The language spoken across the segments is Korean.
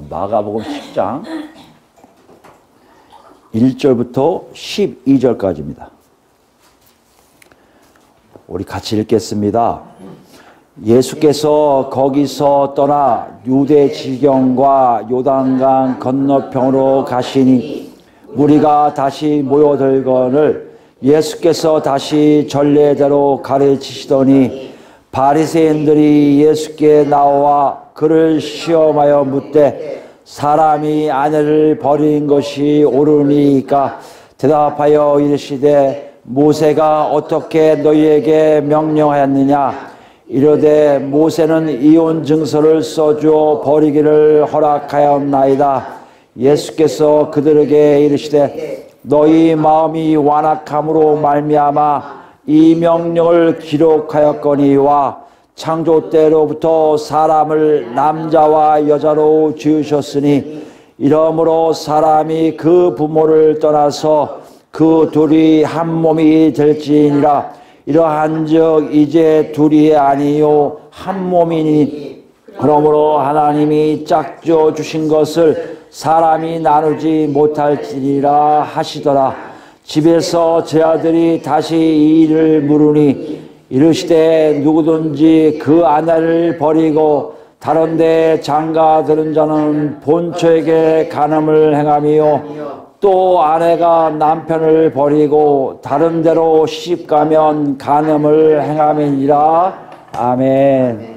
마가복음 10장 1절부터 12절까지입니다. 우리 같이 읽겠습니다. 예수께서 거기서 떠나 유대 지경과 요단강 건너편으로 가시니 무리가 다시 모여들거늘 예수께서 다시 전례대로 가르치시더니 바리새인들이 예수께 나와 그를 시험하여 묻되 사람이 아내를 버린 것이 옳으니까 대답하여 이르시되 모세가 어떻게 너희에게 명령하였느냐 이르되 모세는 이혼 증서를 써주어 버리기를 허락하였나이다. 예수께서 그들에게 이르시되 너희 마음이 완악함으로 말미암아 이 명령을 기록하였거니와 창조 때로부터 사람을 남자와 여자로 지으셨으니 이러므로 사람이 그 부모를 떠나서 그 둘이 한 몸이 될지니라. 이러한즉 이제 둘이 아니요 한 몸이니 그러므로 하나님이 짝지어 주신 것을 사람이 나누지 못할지니라 하시더라. 집에서 제 아들이 다시 이 일을 물으니 이르시되 누구든지 그 아내를 버리고 다른 데 장가드는 자는 본처에게 간음을 행하며 또 아내가 남편을 버리고 다른 데로 시집가면 간음을 행함이니라. 아멘.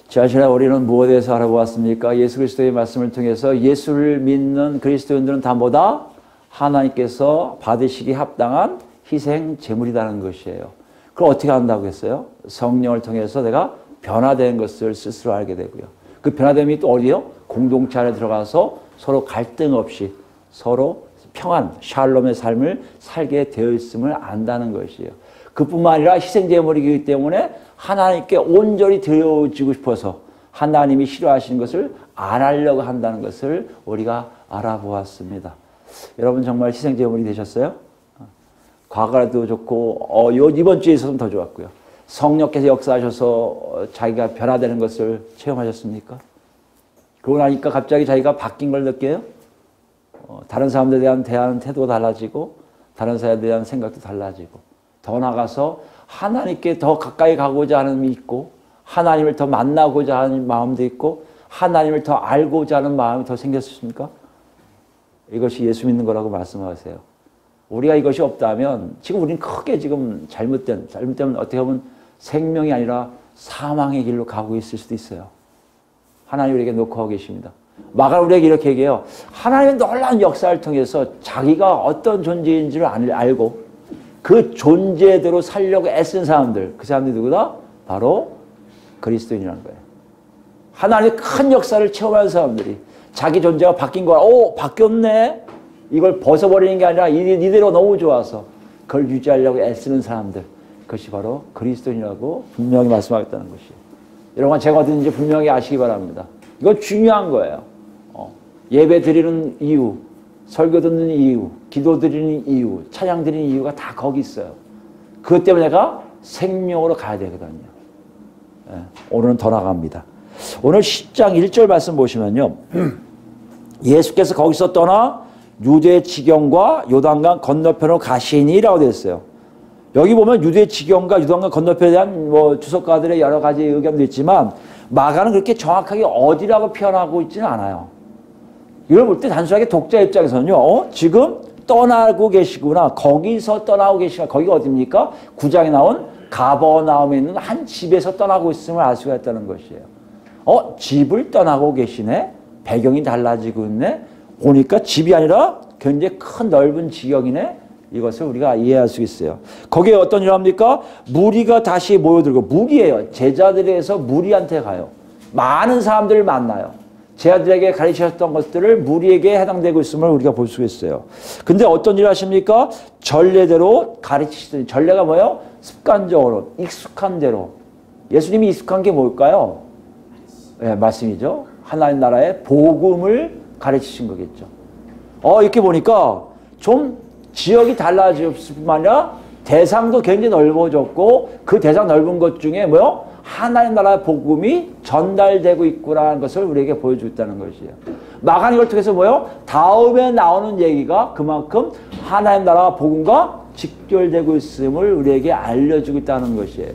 지난 시간에 우리는 무엇에 대해서 알아보았습니까? 예수 그리스도의 말씀을 통해서 예수를 믿는 그리스도인들은 다 뭐다? 하나님께서 받으시기 합당한 희생 제물이라는 것이에요. 그럼 어떻게 한다고 했어요? 성령을 통해서 내가 변화된 것을 스스로 알게 되고요. 그 변화됨이 또 어디요? 공동체 안에 들어가서 서로 갈등 없이 서로 평안, 샬롬의 삶을 살게 되어 있음을 안다는 것이에요. 그뿐만 아니라 희생 제물이기 때문에 하나님께 온전히 드려지고 싶어서 하나님이 싫어하시는 것을 안 하려고 한다는 것을 우리가 알아보았습니다. 여러분 정말 희생 제물이 되셨어요? 과거라도 좋고 이번 주에 있어서는 더 좋았고요. 성령께서 역사하셔서 자기가 변화되는 것을 체험하셨습니까? 그러고 나니까 갑자기 자기가 바뀐 걸 느껴요? 다른 사람들에 대한 대하는 태도가 달라지고 다른 사람들에 대한 생각도 달라지고 더 나아가서 하나님께 더 가까이 가고자 하는 마음이 있고 하나님을 더 만나고자 하는 마음도 있고 하나님을 더 알고자 하는 마음이 더 생겼습니까? 이것이 예수 믿는 거라고 말씀하세요. 우리가 이것이 없다면 지금 우리는 크게 지금 잘못되면 어떻게 보면 생명이 아니라 사망의 길로 가고 있을 수도 있어요. 하나님 우리에게 놓고 계십니다. 마가는 우리에게 이렇게 얘기해요. 하나님의 놀라운 역사를 통해서 자기가 어떤 존재인지를 알고 그 존재대로 살려고 애쓴 사람들, 그 사람들이 누구다? 바로 그리스도인이라는 거예요. 하나님의 큰 역사를 체험한 사람들이 자기 존재가 바뀐 거야. 바뀌었네? 이걸 벗어버리는 게 아니라 이대로 너무 좋아서 그걸 유지하려고 애쓰는 사람들, 그것이 바로 그리스도인이라고 분명히 말씀하겠다는 것이에요. 여러분 제가 어딘지 분명히 아시기 바랍니다. 이건 중요한 거예요. 예배 드리는 이유, 설교 듣는 이유, 기도 드리는 이유, 찬양 드리는 이유가 다 거기 있어요. 그것 때문에 내가 생명으로 가야 되거든요. 오늘은 더 나갑니다. 오늘 10장 1절 말씀 보시면요. 예수께서 거기서 떠나 유대 지경과 요단강 건너편으로 가시니라고 되어 있어요. 여기 보면 유대 지경과 요단강 건너편에 대한 주석가들의 여러 가지 의견도 있지만 마가는 그렇게 정확하게 어디라고 표현하고 있지는 않아요. 이걸 볼 때 단순하게 독자 입장에서는요. 지금 떠나고 계시구나. 거기서 떠나고 계시구나. 거기가 어디입니까? 9장에 나온 가버나움에 있는 한 집에서 떠나고 있음을 알 수가 있다는 것이에요. 집을 떠나고 계시네? 배경이 달라지고 있네? 보니까 집이 아니라 굉장히 큰 넓은 지경이네? 이것을 우리가 이해할 수 있어요. 거기에 어떤 일 합니까? 무리가 다시 모여들고, 무리예요. 제자들에서 무리한테 가요. 많은 사람들을 만나요. 제자들에게 가르치셨던 것들을 무리에게 해당되고 있음을 우리가 볼 수 있어요. 근데 어떤 일을 하십니까? 전례대로 가르치시더니, 전례가 뭐예요? 습관적으로, 익숙한 대로. 예수님이 익숙한 게 뭘까요? 네, 말씀이죠. 하나님 나라의 복음을 가르치신 거겠죠. 이렇게 보니까 좀 지역이 달라졌을 뿐만 아니라 대상도 굉장히 넓어졌고 그 대상 넓은 것 중에 뭐요? 하나님 나라의 복음이 전달되고 있구나라는 것을 우리에게 보여주겠다는 것이에요. 마가는 이걸 통해서 뭐예요? 다음에 나오는 얘기가 그만큼 하나님 나라 복음과 직결되고 있음을 우리에게 알려주고 있다는 것이에요.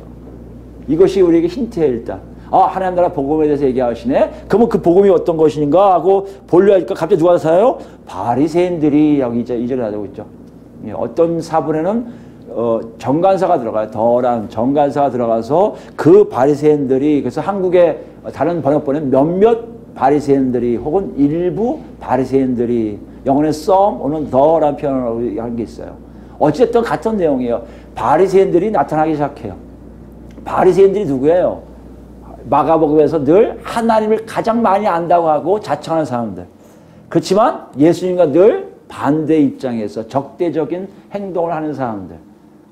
이것이 우리에게 힌트예요. 일단 하나님 나라 복음에 대해서 얘기하시네. 그러면 그 복음이 어떤 것인가 하고 보려 하니까 갑자기 누가 나타나요? 바리새인들이 여기 이제 나오고 있죠. 어떤 사본에는 정관사가 들어가요. 덜한 정관사가 들어가서 그 바리새인들이, 그래서 한국의 다른 번역본은 몇몇 바리새인들이 혹은 일부 바리새인들이, 영어는 some 오는 더라는 표현을 한 게 있어요. 어쨌든 같은 내용이에요. 바리새인들이 나타나기 시작해요. 바리새인들이 누구예요? 마가복음에서 늘 하나님을 가장 많이 안다고 하고 자청하는 사람들. 그렇지만 예수님과 늘 반대 입장에서 적대적인 행동을 하는 사람들.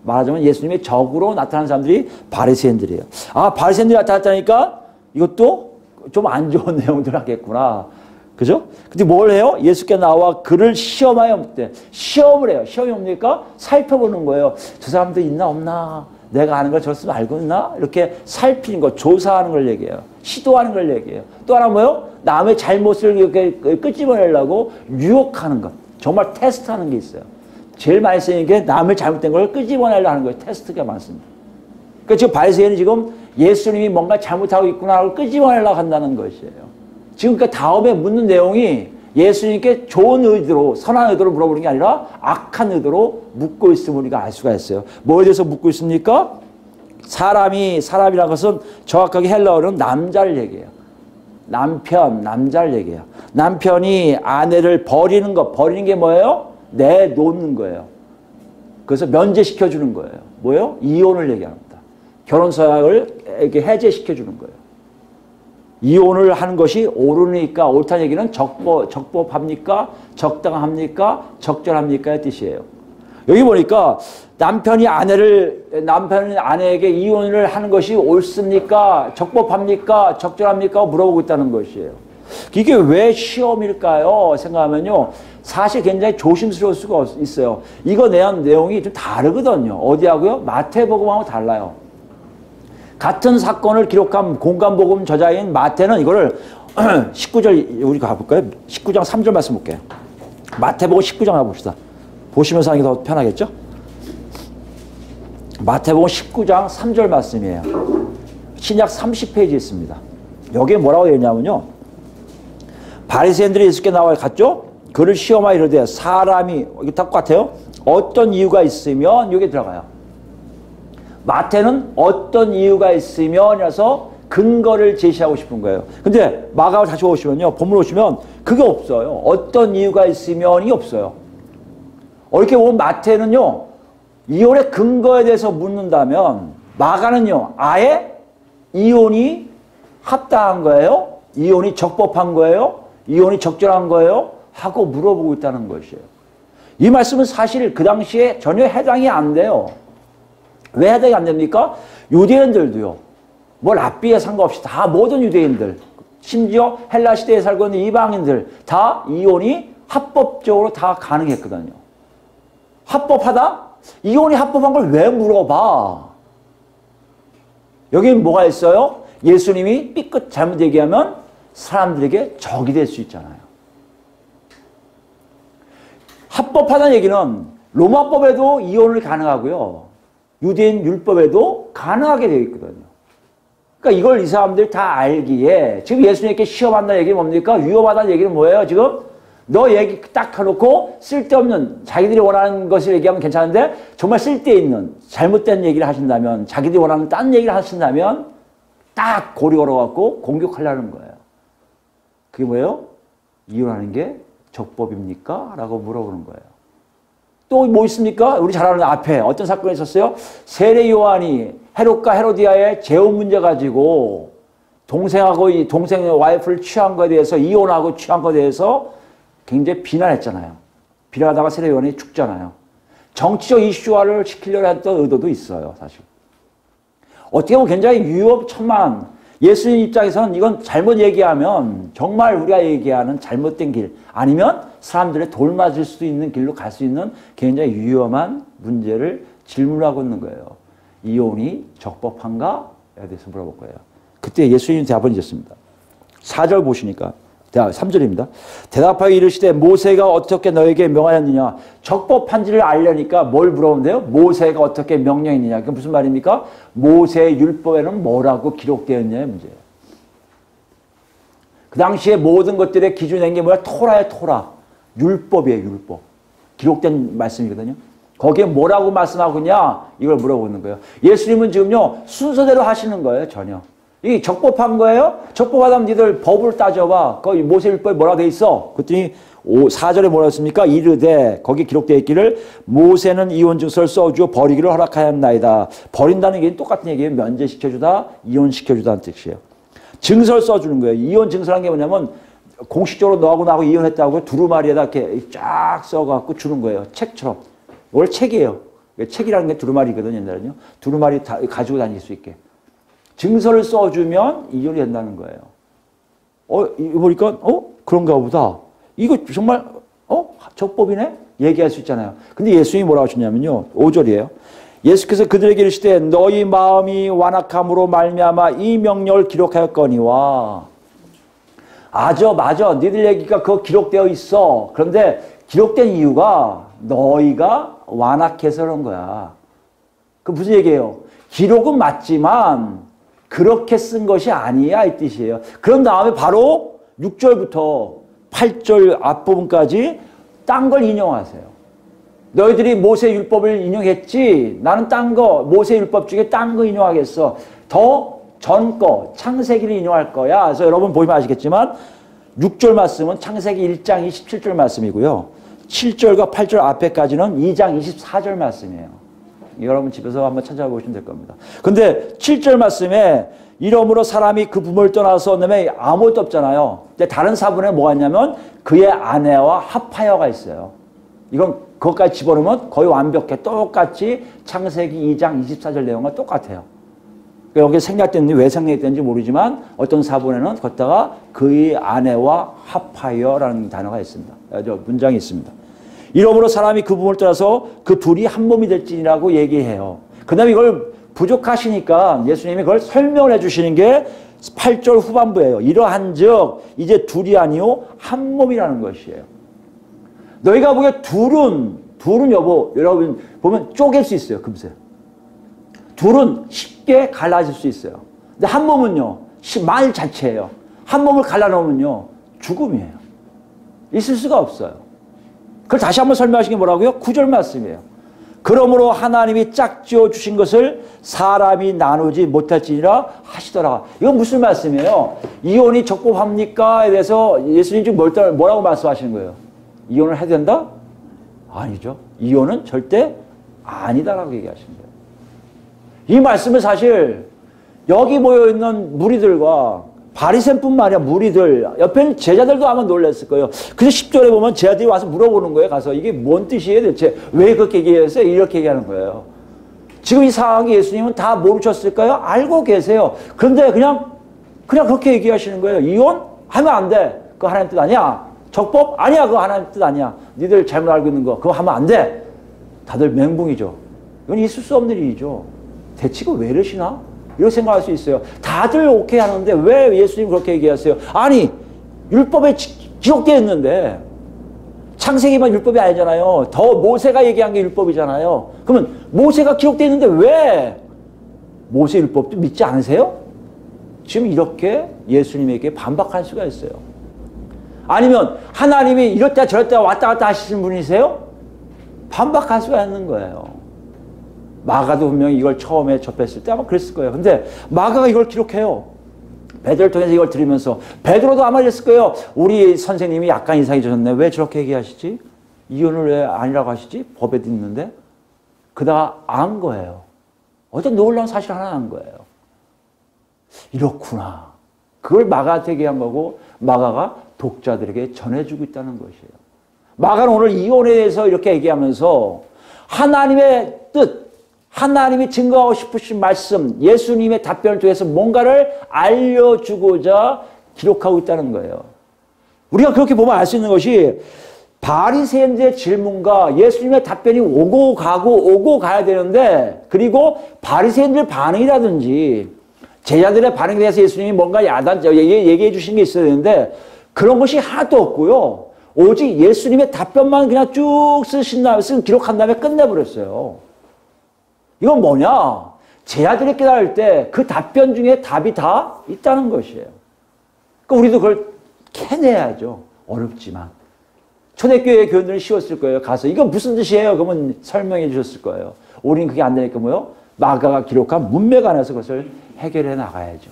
말하자면 예수님의 적으로 나타나는 사람들이 바리새인들이에요. 바리새인들이 나타났다니까 이것도 좀 안 좋은 내용들 하겠구나. 그죠? 근데 뭘 해요? 예수께 나와 그를 시험하여 묻되, 시험을 해요. 시험이 뭡니까? 살펴보는 거예요. 저 사람도 있나 없나? 내가 아는 걸 저렇게 알고 있나? 이렇게 살피는 거, 조사하는 걸 얘기해요. 시도하는 걸 얘기해요. 또 하나 뭐요? 남의 잘못을 이렇게 끄집어내려고 유혹하는 것. 정말 테스트하는 게 있어요. 제일 많이 쓰이는 게 남의 잘못된 걸 끄집어내려고 하는 거예요. 테스트가 많습니다. 그러니까 지금 바리새인은 지금 예수님이 뭔가 잘못하고 있구나 하고 끄집어내려고 한다는 것이에요. 지금 그 다음에 묻는 내용이 예수님께 좋은 의도로, 선한 의도로 물어보는 게 아니라 악한 의도로 묻고 있음을 우리가 알 수가 있어요. 뭐에 대해서 묻고 있습니까? 사람이라는 것은 정확하게 헬라어는 남자를 얘기해요. 남자를 얘기해요. 남편이 아내를 버리는 것, 버리는 게 뭐예요? 내놓는 거예요. 그래서 면제시켜 주는 거예요. 뭐예요? 이혼을 얘기합니다. 결혼 서약을 이렇게 해제시켜 주는 거예요. 이혼을 하는 것이 옳으니까, 옳다는 얘기는 적법합니까? 적당합니까? 적절합니까의 뜻이에요. 여기 보니까 남편이 아내에게 이혼을 하는 것이 옳습니까? 적법합니까? 적절합니까? 물어보고 있다는 것이에요. 이게 왜 시험일까요? 생각하면요. 사실 굉장히 조심스러울 수가 있어요. 이거 내용이 좀 다르거든요. 어디하고요? 마태복음하고 달라요. 같은 사건을 기록한 공간복음 저자인 마태는 이거를 19절 우리 가볼까요? 19장 3절 말씀 볼게요. 마태복음 19장 가봅시다. 보시면서 하는 게 더 편하겠죠? 마태복음 19장 3절 말씀이에요. 신약 30페이지 있습니다. 여기에 뭐라고 되어 있냐면요. 바리새인들이 예수께 나와 갔죠? 그를 시험하여 이르되 사람이, 이게 똑같아요. 어떤 이유가 있으면 여기 들어가요. 마태는 어떤 이유가 있으면이라서 근거를 제시하고 싶은 거예요. 근데 마가를 다시 오시면요. 본문 오시면 그게 없어요. 어떤 이유가 있으면이 없어요. 이렇게 보면 마태는요. 이혼의 근거에 대해서 묻는다면 마가는요. 아예 이혼이 합당한 거예요? 이혼이 적법한 거예요? 이혼이 적절한 거예요? 하고 물어보고 있다는 것이에요. 이 말씀은 사실 그 당시에 전혀 해당이 안 돼요. 왜 해당이 안 됩니까? 유대인들도요. 랍비에 상관없이 다 모든 유대인들, 심지어 헬라 시대에 살고 있는 이방인들 다 이혼이 합법적으로 다 가능했거든요. 합법하다? 이혼이 합법한 걸 왜 물어봐? 여기 뭐가 있어요? 예수님이 삐끗 잘못 얘기하면 사람들에게 적이 될 수 있잖아요. 합법하다는 얘기는 로마법에도 이혼을 가능하고요. 유대인 율법에도 가능하게 되어 있거든요. 그러니까 이걸 이 사람들이 다 알기에 지금 예수님께 시험한다는 얘기는 뭡니까? 위험하다는 얘기는 뭐예요? 지금 너 얘기 딱 해놓고 쓸데없는 자기들이 원하는 것을 얘기하면 괜찮은데 정말 쓸데있는 잘못된 얘기를 하신다면 자기들이 원하는 딴 얘기를 하신다면 딱 고리 걸어갖고 공격하려는 거예요. 그게 뭐예요? 이혼하는 게 적법입니까? 라고 물어보는 거예요. 또 뭐 있습니까? 우리 잘 아는 앞에 어떤 사건이 있었어요? 세례 요한이 헤롯과 헤로디아의 재혼 문제 가지고 동생하고 이 동생의 와이프를 취한 것에 대해서 이혼하고 취한 것에 대해서 굉장히 비난했잖아요. 비난하다가 세례 요한이 죽잖아요. 정치적 이슈화를 시키려고 했던 의도도 있어요, 사실. 어떻게 보면 굉장히 위험천만한, 예수님 입장에서는 이건 잘못 얘기하면 정말 우리가 얘기하는 잘못된 길, 아니면 사람들의 돌 맞을 수도 있는 길로 갈 수 있는 굉장히 위험한 문제를 질문하고 있는 거예요. 이혼이 적법한가? 대해서 물어볼 거예요. 그때 예수님이 대답을 주셨습니다. 4절 보시니까 3절입니다. 대답하여 이르시되 모세가 어떻게 너에게 명하였느냐. 적법한지를 알려니까 뭘 물어본대요? 모세가 어떻게 명령했느냐. 그게 무슨 말입니까? 모세의 율법에는 뭐라고 기록되었냐의 문제예요. 그 당시에 모든 것들의 기준이 된 게 뭐야? 토라예요, 토라. 율법이에요, 율법. 기록된 말씀이거든요. 거기에 뭐라고 말씀하고 있냐? 이걸 물어보는 거예요. 예수님은 지금요, 순서대로 하시는 거예요, 전혀. 이 적법한 거예요? 적법하다면 니들 법을 따져봐. 거기 모세율법에 뭐라고 돼 있어? 그랬더니 4절에 뭐라고 했습니까? 이르되 거기 기록되어 있기를 모세는 이혼증서를 써주어 버리기를 허락하였나이다. 버린다는 게 똑같은 얘기예요. 면제시켜주다, 이혼시켜주다는 뜻이에요. 증서를 써주는 거예요. 이혼증서라는 게 뭐냐면 공식적으로 너하고 나하고 이혼했다고 두루마리에다 이렇게 쫙 써갖고 주는 거예요. 책처럼. 원래 책이에요. 책이라는 게 두루마리거든요. 옛날에는요. 두루마리 가지고 다닐 수 있게. 증서를 써주면 이혼이 된다는 거예요. 이거 보니까, 그런가 보다. 이거 정말, 적법이네? 얘기할 수 있잖아요. 근데 예수님이 뭐라고 하셨냐면요. 5절이에요. 예수께서 그들에게 이르시되 너희 마음이 완악함으로 말미암아 이 명령을 기록하였거니와. 맞아. 니들 얘기가 그거 기록되어 있어. 그런데 기록된 이유가 너희가 완악해서 그런 거야. 그 무슨 얘기예요? 기록은 맞지만 그렇게 쓴 것이 아니야 이 뜻이에요. 그런 다음에 바로 6절부터 8절 앞부분까지 딴 걸 인용하세요. 너희들이 모세 율법을 인용했지 나는 딴 거 모세 율법 중에 딴 거 인용하겠어. 더 전 거 창세기를 인용할 거야. 그래서 여러분 보시면 아시겠지만 6절 말씀은 창세기 1장 27절 말씀이고요. 7절과 8절 앞에까지는 2장 24절 말씀이에요. 여러분 집에서 한번 찾아보시면 될 겁니다. 근데 7절 말씀에 이러므로 사람이 그 부모를 떠나서 놈에 아무것도 없잖아요. 근데 다른 사본에 뭐가 있냐면 그의 아내와 합하여가 있어요. 이건 그것까지 집어넣으면 거의 완벽해. 똑같이 창세기 2장 24절 내용과 똑같아요. 여기 생략됐는지 왜 생략됐는지 모르지만 어떤 사본에는 걷다가 그의 아내와 합하여라는 단어가 있습니다. 문장이 있습니다. 이러므로 사람이 그 부모를 떠나서 그 둘이 한 몸이 될지니라고 얘기해요. 그 다음에 이걸 부족하시니까 예수님이 그걸 설명을 해주시는 게 8절 후반부예요. 이러한즉 이제 둘이 아니요 한 몸이라는 것이에요. 너희가 보기에 둘은 여러분 보면 쪼갤 수 있어요. 금세. 둘은 쉽게 갈라질 수 있어요. 근데 한 몸은요 말 자체예요. 한 몸을 갈라놓으면요 죽음이에요. 있을 수가 없어요. 그걸 다시 한번 설명하신 게 뭐라고요? 9절 말씀이에요. 그러므로 하나님이 짝지어 주신 것을 사람이 나누지 못할지니라 하시더라. 이건 무슨 말씀이에요? 이혼이 적법합니까?에 대해서 예수님 지금 뭐라고 말씀하시는 거예요? 이혼을 해야 된다? 아니죠. 이혼은 절대 아니다라고 얘기하시는 거예요. 이 말씀은 사실 여기 모여있는 무리들과 바리새뿐만 아니라 무리들, 옆에 있는 제자들도 아마 놀랐을 거예요. 그래서 10절에 보면 제자들이 와서 물어보는 거예요. 가서 이게 뭔 뜻이에요 대체? 왜 그렇게 얘기했어요? 이렇게 얘기하는 거예요. 지금 이 상황이 예수님은 다 모르셨을까요? 알고 계세요. 그런데 그냥 그렇게 얘기하시는 거예요. 이혼하면 안 돼. 그거 하나님 뜻 아니야. 적법? 아니야. 그거 하나님 뜻 아니야. 니들 잘못 알고 있는 거. 그거 하면 안 돼. 다들 멘붕이죠. 이건 있을 수 없는 일이죠. 대치고 왜 이러시나? 이렇게 생각할 수 있어요. 다들 오케이 하는데 왜 예수님 그렇게 얘기하세요? 아니 율법에 기록되어 있는데 창세기만 율법이 아니잖아요. 더 모세가 얘기한 게 율법이잖아요. 그러면 모세가 기록되어 있는데 왜 모세 율법도 믿지 않으세요? 지금 이렇게 예수님에게 반박할 수가 있어요. 아니면 하나님이 이렇다 저렇다 왔다 갔다 하시는 분이세요? 반박할 수가 있는 거예요. 마가도 분명히 이걸 처음에 접했을 때 아마 그랬을 거예요. 근데 마가가 이걸 기록해요. 베드로를 통해서 이걸 들으면서 베드로도 아마 이랬을 거예요. 우리 선생님이 약간 이상해졌네. 왜 저렇게 얘기하시지? 이혼을 왜 아니라고 하시지? 법에도 있는데. 그다가 안 거예요. 어떤 놀라운 사실 하나 안 거예요. 이렇구나. 그걸 마가한테 얘기한 거고 마가가 독자들에게 전해주고 있다는 것이에요. 마가는 오늘 이혼에 대해서 이렇게 얘기하면서 하나님의 뜻, 하나님이 증거하고 싶으신 말씀, 예수님의 답변을 통해서 뭔가를 알려주고자 기록하고 있다는 거예요. 우리가 그렇게 보면 알 수 있는 것이 바리새인들의 질문과 예수님의 답변이 오고 가야 되는데 그리고 바리새인들 반응이라든지 제자들의 반응에 대해서 예수님이 뭔가 얘기해 주신 게 있어야 되는데 그런 것이 하나도 없고요. 오직 예수님의 답변만 그냥 쭉 쓴 기록한 다음에 끝내버렸어요. 이건 뭐냐? 제자들이 깨달을 때 그 답변 중에 답이 다 있다는 것이에요. 그러니까 우리도 그걸 캐내야죠. 어렵지만. 초대교회 교인들은 쉬웠을 거예요. 가서 이거 무슨 뜻이에요? 그러면 설명해 주셨을 거예요. 우리는 그게 안 되니까 뭐요? 마가가 기록한 문맥 안에서 그것을 해결해 나가야죠.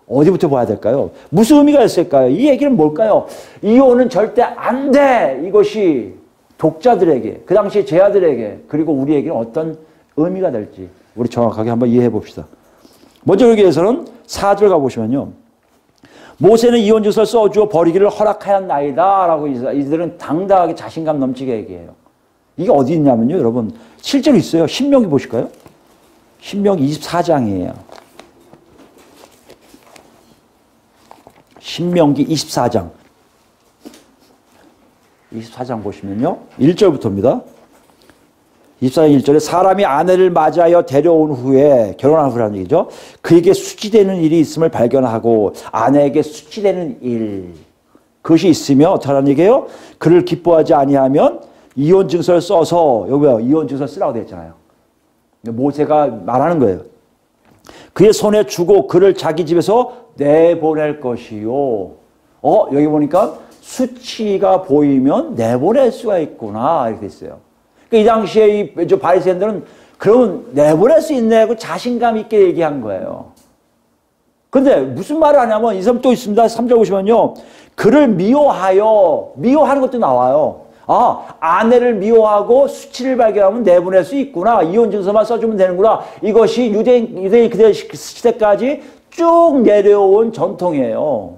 어디부터 봐야 될까요? 무슨 의미가 있을까요? 이 얘기는 뭘까요? 이혼은 절대 안 돼! 이것이 독자들에게, 그 당시 제자들에게, 그리고 우리에게는 어떤 의미가 될지 우리 정확하게 한번 이해해 봅시다. 먼저 여기에서는 4절 가보시면요. 모세는 이혼증서를 써주어 버리기를 허락하였나이다 라고 이들은 당당하게 자신감 넘치게 얘기해요. 이게 어디 있냐면요. 여러분 실제로 있어요. 신명기 보실까요? 신명기 24장이에요. 신명기 24장. 24장 보시면요. 1절부터입니다. 24장 1절에 사람이 아내를 맞이하여 데려온 후에 결혼한 후라는 얘기죠. 그에게 수치되는 일이 있음을 발견하고 아내에게 수치되는 일 그것이 있으며 어떠하는 얘기예요? 그를 기뻐하지 아니하면 이혼증서를 써서 여기요 이혼증서 쓰라고 되어 있잖아요. 모세가 말하는 거예요. 그의 손에 주고 그를 자기 집에서 내보낼 것이요. 여기 보니까 수치가 보이면 내보낼 수가 있구나 이렇게 있어요. 이 당시에 이 바리새인들은 그러면 내보낼 수 있네 하고 자신감 있게 얘기한 거예요. 근데 무슨 말을 하냐면 이 사람 또 있습니다. 3절 보시면요. 그를 미워하는 것도 나와요. 아내를 미워하고 수치를 발견하면 내보낼 수 있구나. 이혼증서만 써주면 되는구나. 이것이 유대인 그대 시대까지 쭉 내려온 전통이에요.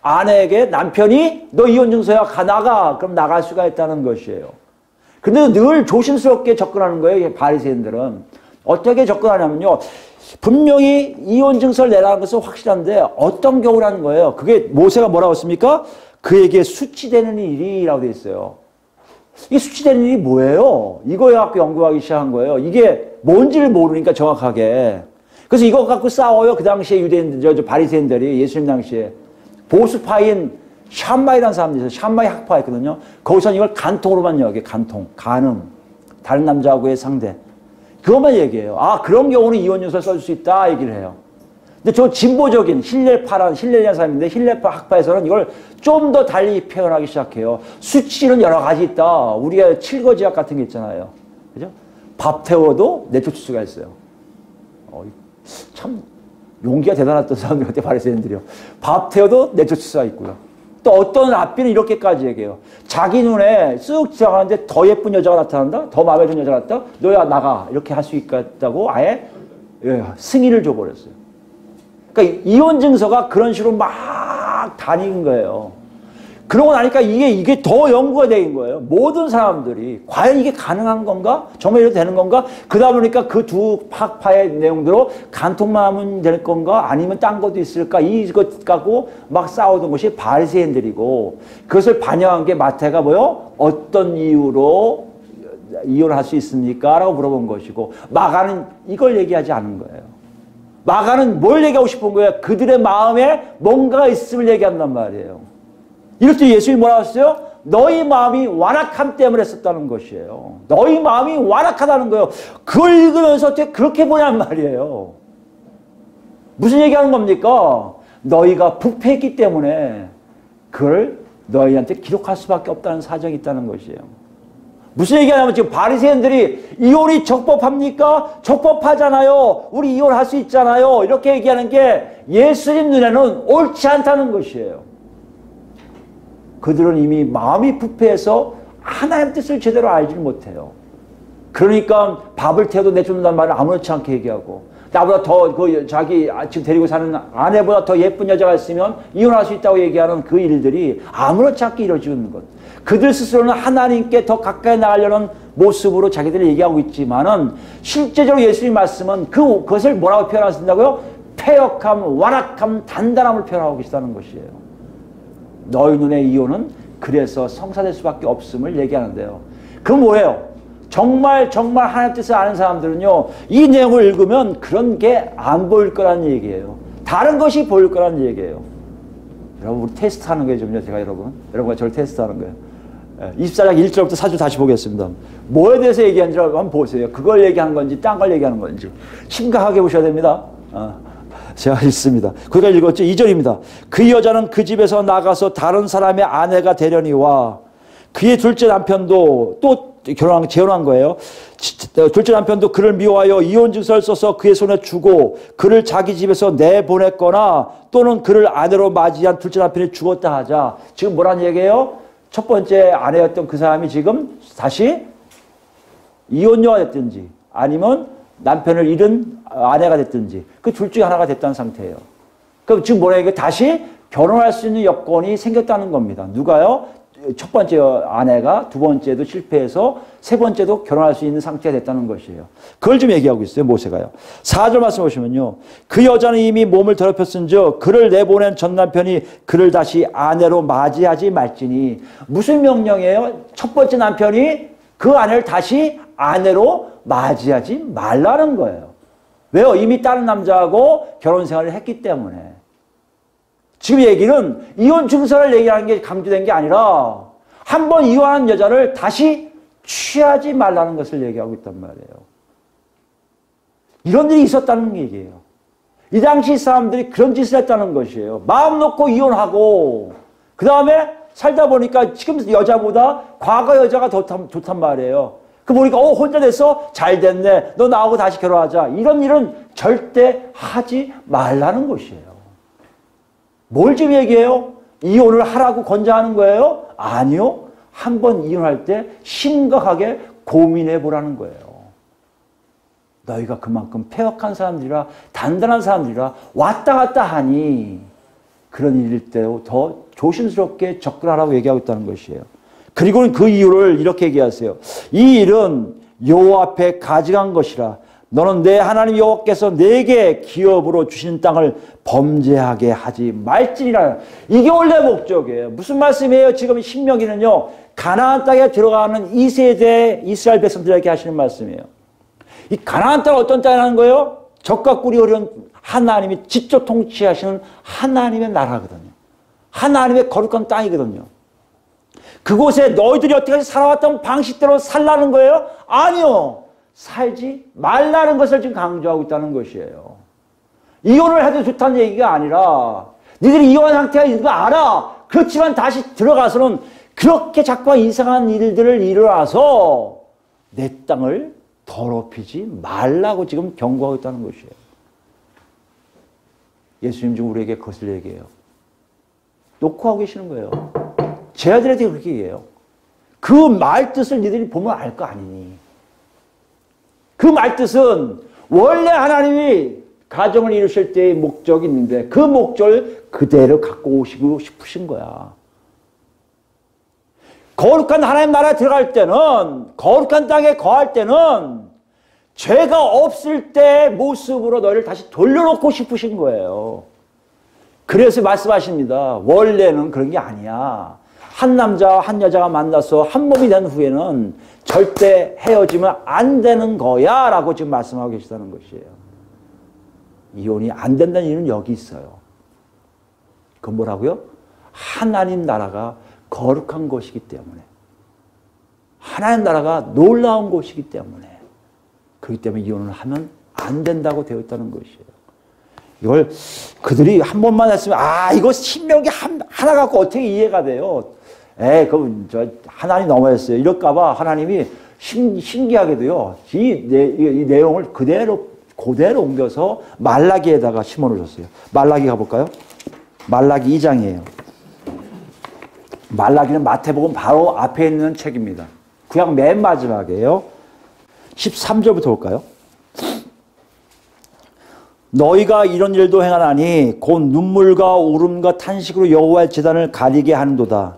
아내에게 남편이 너 이혼증서야 나가. 그럼 나갈 수가 있다는 것이에요. 근데 늘 조심스럽게 접근하는 거예요. 바리새인들은. 어떻게 접근하냐면요. 분명히 이혼증서를 내라는 것은 확실한데 어떤 경우라는 거예요. 그게 모세가 뭐라고 했습니까? 그에게 수치되는 일이라고 되어 있어요. 이 수치되는 일이 뭐예요? 이거에 갖고 연구하기 시작한 거예요. 이게 뭔지를 모르니까 정확하게. 그래서 이거 갖고 싸워요. 그 당시에 유대인들, 바리새인들이 예수님 당시에. 보수파인 샴마이라는 사람들이 있어요. 샴마이 학파였거든요. 거기서는 이걸 간통으로만 여겨요. 간음. 다른 남자하고의 상대. 그것만 얘기해요. 그런 경우는 이혼증서를 써줄 수 있다 얘기를 해요. 근데 저 진보적인 힐렐이라는 사람인데 힐렐파 학파에서는 이걸 좀 더 달리 표현하기 시작해요. 수치는 여러 가지 있다. 우리가 칠거지약 같은 게 있잖아요. 그죠? 밥 태워도 내쫓을 수가 있어요. 참 용기가 대단했던 사람들 같아요. 바리새인들이요. 밥 태워도 내쫓을 수가 있고요. 또 어떤 랍비는 이렇게까지 얘기해요. 자기 눈에 쓱 지나가는데 더 예쁜 여자가 나타난다? 더 마음에 드는 여자가 나타난다? 너야 나가. 이렇게 할 수 있다고 아예 승인을 줘버렸어요. 그러니까 이혼증서가 그런 식으로 막 다닌 거예요. 그러고 나니까 이게 더 연구가 된 거예요. 모든 사람들이 과연 이게 가능한 건가? 정말 이래도 되는 건가? 그러다 보니까 그 두 학파의 내용대로 간통만 하면 될 건가? 아니면 딴 것도 있을까? 이것 갖고 막 싸우던 것이 바리새인들이고 그것을 반영한 게 마태가 뭐요? 어떤 이유로 이혼할 수 있습니까? 라고 물어본 것이고 마가는 이걸 얘기하지 않은 거예요. 마가는 뭘 얘기하고 싶은 거예요? 그들의 마음에 뭔가가 있음을 얘기한단 말이에요. 이럴 때 예수님이 뭐라고 했어요? 너희 마음이 완악함 때문에 썼다는 것이에요. 너희 마음이 완악하다는 거예요. 그걸 읽으면서 어떻게 그렇게 보냔 말이에요. 무슨 얘기하는 겁니까? 너희가 부패했기 때문에 그걸 너희한테 기록할 수밖에 없다는 사정이 있다는 것이에요. 무슨 얘기하냐면 지금 바리새인들이 이혼이 적법합니까? 적법하잖아요. 우리 이혼할 수 있잖아요. 이렇게 얘기하는 게 예수님 눈에는 옳지 않다는 것이에요. 그들은 이미 마음이 부패해서 하나님의 뜻을 제대로 알지 못해요. 그러니까 밥을 태워도 내쫓는다는 말을 아무렇지 않게 얘기하고 나보다 더 자기 지금 데리고 사는 아내보다 더 예쁜 여자가 있으면 이혼할 수 있다고 얘기하는 그 일들이 아무렇지 않게 이루어지는 것. 그들 스스로는 하나님께 더 가까이 나가려는 모습으로 자기들이 얘기하고 있지만은 실제적으로 예수님 말씀은 그것을 뭐라고 표현하신다고요? 패역함, 완악함, 단단함을 표현하고 계시다는 것이에요. 너희 눈의 이혼은 그래서 성사될 수밖에 없음을 얘기하는데요. 그럼 뭐예요? 정말 하나님 뜻을 아는 사람들은요, 이 내용을 읽으면 그런 게 안 보일 거란 얘기예요. 다른 것이 보일 거란 얘기예요. 여러분, 우리 테스트 하는 거예요, 좀요, 제가 여러분과 저를 테스트 하는 거예요. 24장 1절부터 4절 다시 보겠습니다. 뭐에 대해서 얘기하는지 한번 보세요. 그걸 얘기하는 건지, 딴 걸 얘기하는 건지. 심각하게 보셔야 됩니다. 제가 읽습니다. 거기가 읽었죠? 2절입니다. 그 여자는 그 집에서 나가서 다른 사람의 아내가 되려니와 그의 둘째 남편도 또 재혼한 거예요. 둘째 남편도 그를 미워하여 이혼 증서를 써서 그의 손에 주고 그를 자기 집에서 내보냈거나 또는 그를 아내로 맞이한 둘째 남편이 죽었다 하자. 지금 뭐라는 얘기예요? 첫 번째 아내였던 그 사람이 지금 다시 이혼녀가 됐든지 아니면 남편을 잃은 아내가 됐든지 그 둘 중에 하나가 됐다는 상태예요. 그럼 지금 뭐라 얘기해요? 다시 결혼할 수 있는 여건이 생겼다는 겁니다. 누가요? 첫 번째 아내가 두 번째도 실패해서 세 번째도 결혼할 수 있는 상태가 됐다는 것이에요. 그걸 좀 얘기하고 있어요. 모세가요. 4절 말씀 보시면요. 그 여자는 이미 몸을 더럽혔은즉 그를 내보낸 전 남편이 그를 다시 아내로 맞이하지 말지니. 무슨 명령이에요? 첫 번째 남편이 그 아내를 다시 아내로 맞이하지 말라는 거예요. 왜요? 이미 다른 남자하고 결혼 생활을 했기 때문에. 지금 얘기는 이혼 증서를 얘기하는 게 강조된 게 아니라 한 번 이혼한 여자를 다시 취하지 말라는 것을 얘기하고 있단 말이에요. 이런 일이 있었다는 얘기예요. 이 당시 사람들이 그런 짓을 했다는 것이에요. 마음 놓고 이혼하고 그 다음에 살다 보니까 지금 여자보다 과거 여자가 좋단 말이에요. 그 보니까 혼자 됐어? 잘 됐네. 너 나하고 다시 결혼하자. 이런 일은 절대 하지 말라는 것이에요. 뭘 지금 얘기해요? 이혼을 하라고 권장하는 거예요? 아니요. 한 번 이혼할 때 심각하게 고민해 보라는 거예요. 너희가 그만큼 폐역한 사람들이라 단단한 사람들이라 왔다 갔다 하니 그런 일일 때도 더 조심스럽게 접근하라고 얘기하고 있다는 것이에요. 그리고는 그 이유를 이렇게 얘기하세요. 이 일은 여호와 앞에 가증한 것이라 너는 내 하나님 여호와께서 내게 기업으로 주신 땅을 범죄하게 하지 말지니라. 이게 원래 목적이에요. 무슨 말씀이에요? 지금 신명기는요. 가나안 땅에 들어가는 2세대 이스라엘 백성들에게 하시는 말씀이에요. 이 가나안 땅은 어떤 땅이라는 거예요? 적과 꿀이 흐르는 하나님이 직접 통치하시는 하나님의 나라거든요. 하나님의 거룩한 땅이거든요. 그곳에 너희들이 어떻게 살아왔던 방식대로 살라는 거예요? 아니요. 살지 말라는 것을 지금 강조하고 있다는 것이에요. 이혼을 해도 좋다는 얘기가 아니라 니들이 이혼 상태가 있는 거 알아. 그렇지만 다시 들어가서는 그렇게 자꾸 이상한 일들을 일어나서 내 땅을 더럽히지 말라고 지금 경고하고 있다는 것이에요. 예수님 지금 우리에게 그것을 얘기해요. 놓고 하고 계시는 거예요. 제 아들한테 그렇게 얘기해요. 그 말뜻을 니들이 보면 알 거 아니니. 그 말뜻은 원래 하나님이 가정을 이루실 때의 목적이 있는데 그 목적을 그대로 갖고 오시고 싶으신 거야. 거룩한 하나님 나라에 들어갈 때는, 거룩한 땅에 거할 때는 죄가 없을 때 모습으로 너희를 다시 돌려놓고 싶으신 거예요. 그래서 말씀하십니다. 원래는 그런 게 아니야. 한 남자와 한 여자가 만나서 한 몸이 된 후에는 절대 헤어지면 안 되는 거야 라고 지금 말씀하고 계시다는 것이에요. 이혼이 안 된다는 이유는 여기 있어요. 그건 뭐라고요? 하나님 나라가 거룩한 것이기 때문에, 하나님 나라가 놀라운 것이기 때문에, 그렇기 때문에 이혼을 하면 안 된다고 되어 있다는 것이에요. 이걸 그들이 한 번만 했으면 이거 신명기 하나 갖고 어떻게 이해가 돼요? 그럼 저 하나님 너무했어요. 이럴까봐 하나님이 신기하게도요. 이 내용을 그대로 옮겨서 말라기에다가 심어놓으셨어요. 말라기 가볼까요? 말라기 2장이에요. 말라기는 마태복음 바로 앞에 있는 책입니다. 구약 맨 마지막이에요. 13절부터 볼까요? 너희가 이런 일도 행하나니 곧 눈물과 울음과 탄식으로 여호와의 제단을 가리게 하는도다.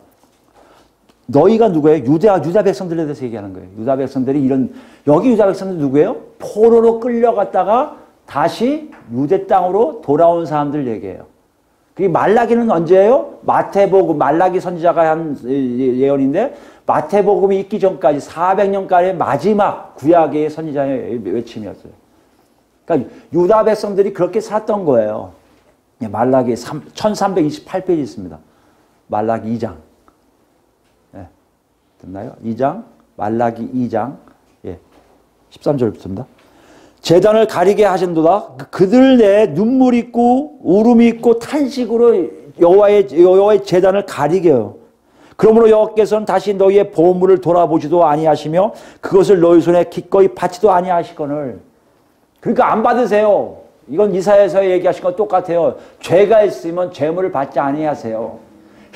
너희가 누구예요? 유다 백성들에 대해서 얘기하는 거예요. 유다 백성들이 여기 유다 백성들 누구예요? 포로로 끌려갔다가 다시 유대 땅으로 돌아온 사람들 얘기해요. 그게 말라기는 언제예요? 마태복음 말라기 선지자가 한 예언인데 마태복음이 있기 전까지 400년간의 마지막 구약의 선지자의 외침이었어요. 그러니까 유다 백성들이 그렇게 살았던 거예요. 말라기 1328페이지 있습니다. 말라기 2장. 네. 됐나요? 2장, 말라기 2장. 예. 13절부터입니다. 제단을 가리게 하신도다. 그들 내에 눈물이 있고 울음이 있고 탄식으로 여호와의 제단을 가리게 해요. 그러므로 여호와께서는 다시 너희의 보물을 돌아보지도 아니하시며 그것을 너희 손에 기꺼이 받지도 아니하시거늘. 그러니까 안 받으세요. 이건 이사야에서 얘기하신 건 똑같아요. 죄가 있으면 제물을 받지 아니하세요.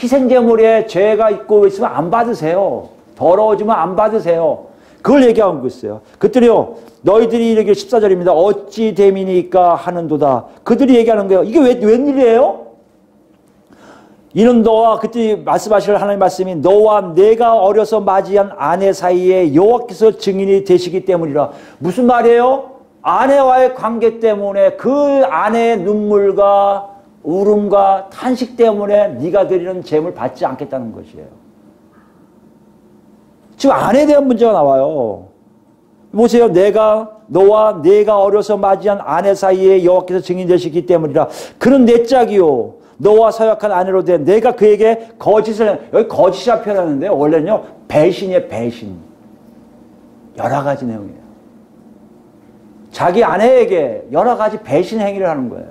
희생제물에 죄가 있고 있으면 안 받으세요. 더러워지면 안 받으세요. 그걸 얘기하고 있어요. 그들이요, 너희들이 이르기를 14절입니다. 어찌 됨이니까 하는도다. 그들이 얘기하는 거예요. 이게 웬일이에요? 이는 너와 그때 말씀하실 하나님 말씀이 너와 내가 어려서 맞이한 아내 사이에 여호와께서 증인이 되시기 때문이라. 무슨 말이에요? 아내와의 관계 때문에 그 아내의 눈물과 울음과 탄식 때문에 네가 드리는 제물 받지 않겠다는 것이에요. 지금 아내에 대한 문제가 나와요. 보세요. 너와 내가 어려서 맞이한 아내 사이에 여호와께서 증인이 되시기 때문이라. 그는 내 짝이요 너와 서약한 아내로 된 내가 그에게 거짓을, 여기 거짓이라 표현하는데 원래는요 배신이에요. 배신. 여러 가지 내용이에요. 자기 아내에게 여러 가지 배신 행위를 하는 거예요.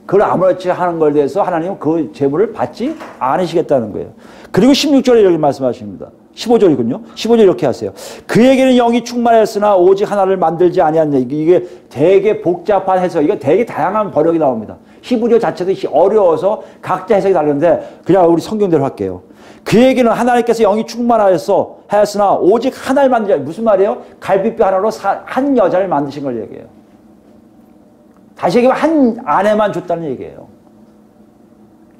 그걸 아무렇지 하는 것에 대해서 하나님은 그 제물을 받지 않으시겠다는 거예요. 그리고 16절에 이렇게 말씀하십니다. 15절이군요. 15절 이렇게 하세요. 그에게는 영이 충만하였으나 오직 하나를 만들지 아니하느냐. 이게 되게 복잡한 해석, 이거 되게 다양한 번역이 나옵니다. 히브리어 자체도 어려워서 각자 해석이 다른데 그냥 우리 성경대로 할게요. 그에게는 하나님께서 영이 충만하였으나 오직 하나를 만들자. 무슨 말이에요? 갈비뼈 하나로 한 여자를 만드신 걸 얘기해요. 다시 얘기하면 한 아내만 줬다는 얘기예요.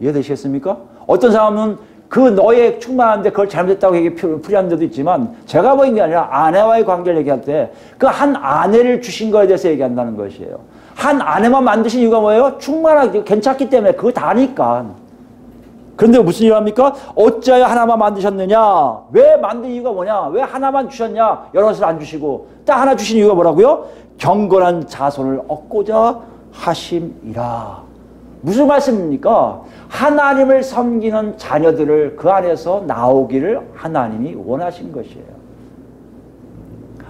이해되시겠습니까? 어떤 사람은 그 너의 충만한데 그걸 잘못했다고 얘기 풀이하는 데도 있지만 제가 보인 게 아니라 아내와의 관계를 얘기할 때 그 한 아내를 주신 거에 대해서 얘기한다는 것이에요. 한 아내만 만드신 이유가 뭐예요? 충만하게 괜찮기 때문에 그거 다니까. 그런데 무슨 일 합니까? 어찌하여 하나만 만드셨느냐? 왜 만든 이유가 뭐냐? 왜 하나만 주셨냐? 여럿을 안 주시고 딱 하나 주신 이유가 뭐라고요? 경건한 자손을 얻고자 하심이라. 무슨 말씀입니까? 하나님을 섬기는 자녀들을 그 안에서 나오기를 하나님이 원하신 것이에요.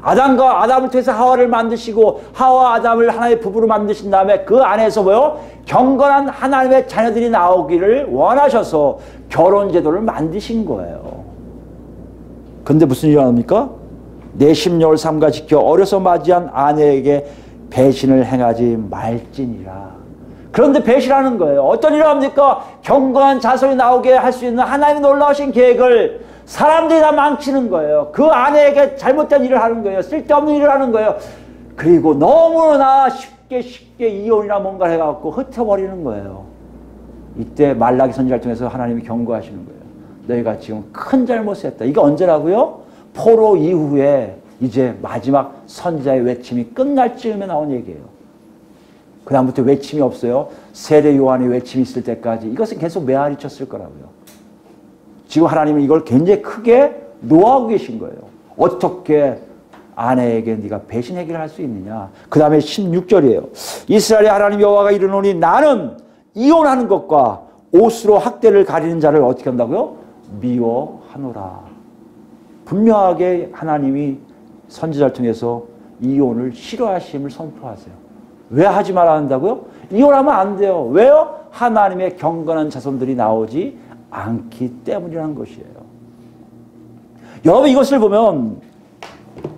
아담을 통해서 하와를 만드시고 하와 아담을 하나의 부부로 만드신 다음에 그 안에서 뭐요? 경건한 하나님의 자녀들이 나오기를 원하셔서 결혼제도를 만드신 거예요. 근데 무슨 일이 합니까? 내 심령을 삼가 지켜 어려서 맞이한 아내에게 배신을 행하지 말지니라. 그런데 배신하는 거예요. 어떤 일을 합니까? 경건한 자손이 나오게 할 수 있는 하나님의 놀라우신 계획을 사람들이 다 망치는 거예요. 그 아내에게 잘못된 일을 하는 거예요. 쓸데없는 일을 하는 거예요. 그리고 너무나 쉽게 이혼이나 뭔가를 해갖고 흩어버리는 거예요. 이때 말라기 선지자를 통해서 하나님이 경고하시는 거예요. 너희가 지금 큰 잘못을 했다. 이게 언제라고요? 포로 이후에 이제 마지막 선지자의 외침이 끝날 즈음에 나온 얘기예요. 그 다음부터 외침이 없어요. 세례 요한의 외침이 있을 때까지 이것은 계속 메아리 쳤을 거라고요. 지금 하나님은 이걸 굉장히 크게 노하고 계신 거예요. 어떻게 아내에게 네가 배신 행위를 할 수 있느냐. 그 다음에 16절이에요. 이스라엘의 하나님 여호와가 이르노니 나는 이혼하는 것과 옷으로 학대를 가리는 자를 어떻게 한다고요? 미워하노라. 분명하게 하나님이 선지자를 통해서 이혼을 싫어하심을 선포하세요. 왜 하지 말아야 한다고요? 이혼하면 안 돼요. 왜요? 하나님의 경건한 자손들이 나오지 않기 때문이라는 것이에요. 여러분 이것을 보면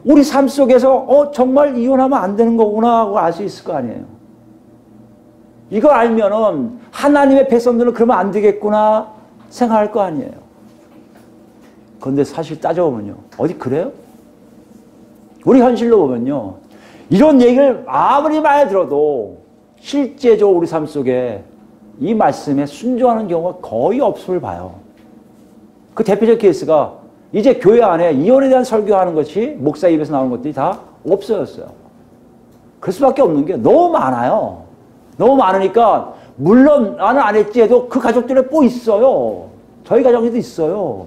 우리 삶 속에서 정말 이혼하면 안 되는 거구나 하고 알 수 있을 거 아니에요. 이걸 알면은 하나님의 백성들은 그러면 안 되겠구나 생각할 거 아니에요. 그런데 사실 따져보면요. 어디 그래요? 우리 현실로 보면요. 이런 얘기를 아무리 많이 들어도 실제적으로 우리 삶 속에 이 말씀에 순종하는 경우가 거의 없음을 봐요. 그 대표적 케이스가 이제 교회 안에 이혼에 대한 설교하는 것이 목사 입에서 나오는 것들이 다 없어졌어요. 그럴 수밖에 없는 게 너무 많아요. 너무 많으니까 물론 나는 안 했지 해도 그 가족들에 뭐 있어요. 저희 가정에도 있어요.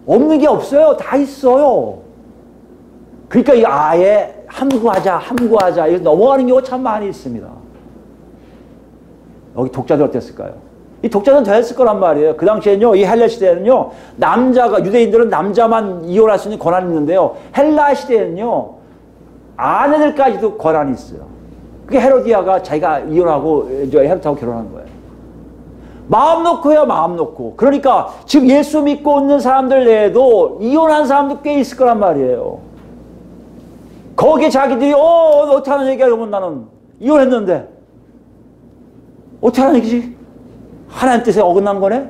없는 게 없어요. 다 있어요. 그러니까 이 아예 함구하자. 이거 넘어가는 경우가 참 많이 있습니다. 여기 독자들 어땠을까요? 이 독자들은 됐을 거란 말이에요. 그 당시에는요, 이 헬라 시대에는요, 남자가, 유대인들은 남자만 이혼할 수 있는 권한이 있는데요, 헬라 시대에는요, 아내들까지도 권한이 있어요. 그게 헤로디아가 자기가 이혼하고, 헤롯하고 결혼한 거예요. 마음 놓고 해요, 마음 놓고. 그러니까 지금 예수 믿고 있는 사람들 내에도 이혼한 사람도 꽤 있을 거란 말이에요. 거기에 자기들이, 어떻게 하는 얘기야, 그러면 나는 이혼했는데. 어떻게 하는 얘기지? 하나님 뜻에 어긋난 거네?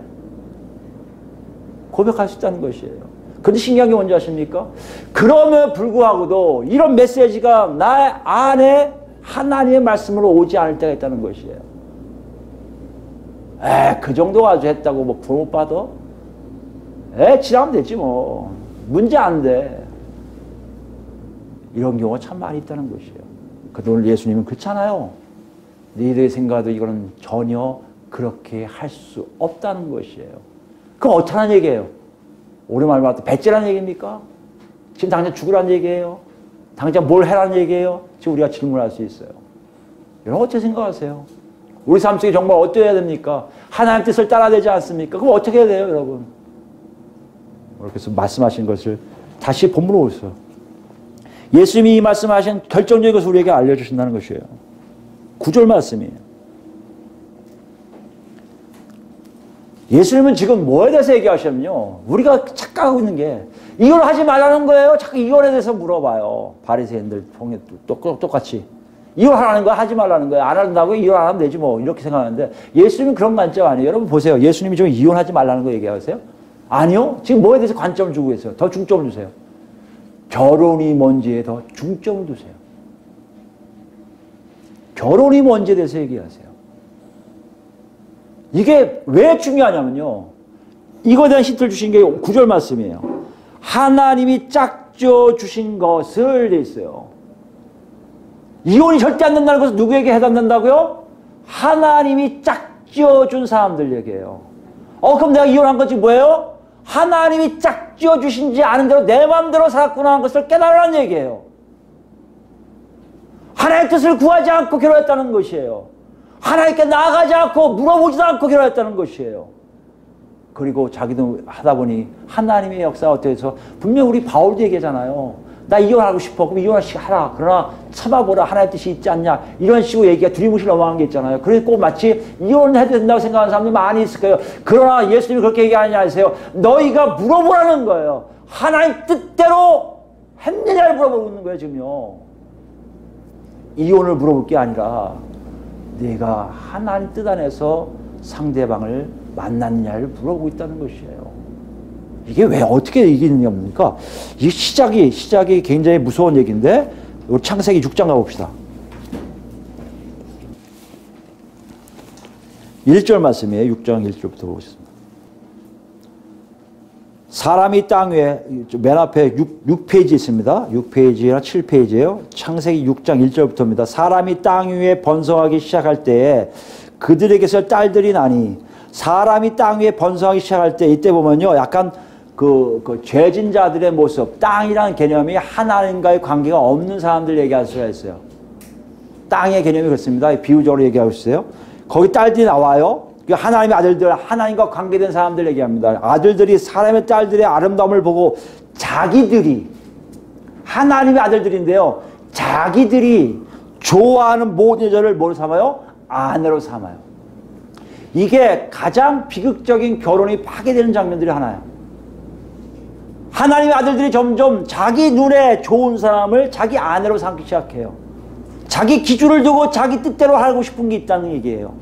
고백할 수 있다는 것이에요. 그런데 신기한 게 뭔지 아십니까? 그럼에도 불구하고도 이런 메시지가 나의 안에 하나님의 말씀으로 오지 않을 때가 있다는 것이에요. 그 정도 가지고 했다고 뭐 부모 못 받아? 지나면 되지 뭐. 문제 안 돼. 이런 경우가 참 많이 있다는 것이에요. 그런데 오늘 예수님은 그렇잖아요. 너희들의 생각도 이거는 전혀 그렇게 할 수 없다는 것이에요. 그럼 어떻게 하는 얘기예요? 오랜만에 말도 배째라는 얘기입니까? 지금 당장 죽으라는 얘기예요? 당장 뭘 해라는 얘기예요? 지금 우리가 질문할 수 있어요. 여러분 어떻게 생각하세요? 우리 삶 속에 정말 어떻게 해야 됩니까? 하나님 뜻을 따라야 되지 않습니까? 그럼 어떻게 해야 돼요, 여러분? 그래서 말씀하신 것을 다시 본문으로 오세요. 예수님이 말씀하신 결정적인 것을 우리에게 알려주신다는 것이에요. 9절 말씀이에요. 예수님은 지금 뭐에 대해서 얘기하셨냐면 우리가 착각하고 있는 게 이걸 하지 말라는 거예요. 자꾸 이걸에 대해서 물어봐요. 바리새인들 통해 똑같이. 이걸 하라는 거야? 하지 말라는 거야? 안 한다고? 이걸 안 하면 되지 뭐. 이렇게 생각하는데 예수님은 그런 관점 아니에요. 여러분 보세요. 예수님이 지금 이혼하지 말라는 거 얘기하세요? 아니요. 지금 뭐에 대해서 관점을 주고 계세요? 더 중점을 주세요. 결혼이 뭔지에 더 중점을 두세요. 결혼이 뭔지에 대해서 얘기하세요. 이게 왜 중요하냐면요. 이거에 대한 힌트를 주신 게 9절 말씀이에요. 하나님이 짝져 주신 것을 돼 있어요. 이혼이 절대 안 된다는 것은 누구에게 해당된다고요? 하나님이 짝지어 준 사람들 얘기해요. 그럼 내가 이혼한 거지 뭐예요? 하나님이 짝지어 주신지 아는 대로 내 마음대로 살았구나 하는 것을 깨달으라는 얘기예요. 하나님의 뜻을 구하지 않고 결혼했다는 것이에요. 하나님께 나아가지 않고 물어보지도 않고 결혼했다는 것이에요. 그리고 자기도 하다 보니 하나님의 역사가 어떻게 해서 분명 우리 바울도 얘기하잖아요. 나 이혼하고 싶어. 그럼 이혼하라. 그러나 참아보라. 하나님의 뜻이 있지 않냐. 이런 식으로 얘기가 두리뭉실 넘어간 게 있잖아요. 그래서 꼭 마치 이혼해도 된다고 생각하는 사람들이 많이 있을 거예요. 그러나 예수님이 그렇게 얘기하느냐 하세요. 너희가 물어보라는 거예요. 하나님 뜻대로 했느냐를 물어보는 거예요. 지금요. 이혼을 물어볼 게 아니라 네가 하나님 뜻 안에서 상대방을 만났느냐를 물어보고 있다는 것이에요. 이게 왜 어떻게 이기느냐입니까? 이 시작이 굉장히 무서운 얘기인데 우리 창세기 6장 가봅시다. 1절 말씀이에요. 6장 1절부터 보겠습니다. 사람이 땅 위에 맨 앞에 6페이지 있습니다. 6페이지나 7페이지예요. 창세기 6장 1절부터입니다. 사람이 땅 위에 번성하기 시작할 때에 그들에게서 딸들이 나니 사람이 땅 위에 번성하기 시작할 때 이때 보면요. 약간 그 죄진 자들의 모습, 땅이라는 개념이 하나님과의 관계가 없는 사람들 얘기할 수가 있어요. 땅의 개념이 그렇습니다. 비유적으로 얘기하고 있어요. 거기 딸들이 나와요. 하나님의 아들들, 하나님과 관계된 사람들 얘기합니다. 아들들이 사람의 딸들의 아름다움을 보고 자기들이 하나님의 아들들인데요. 자기들이 좋아하는 모든 여자를 뭘 삼아요? 아내로 삼아요. 이게 가장 비극적인 결혼이 파괴되는 장면들이 하나예요. 하나님의 아들들이 점점 자기 눈에 좋은 사람을 자기 아내로 삼기 시작해요. 자기 기준을 두고 자기 뜻대로 하고 싶은 게 있다는 얘기예요.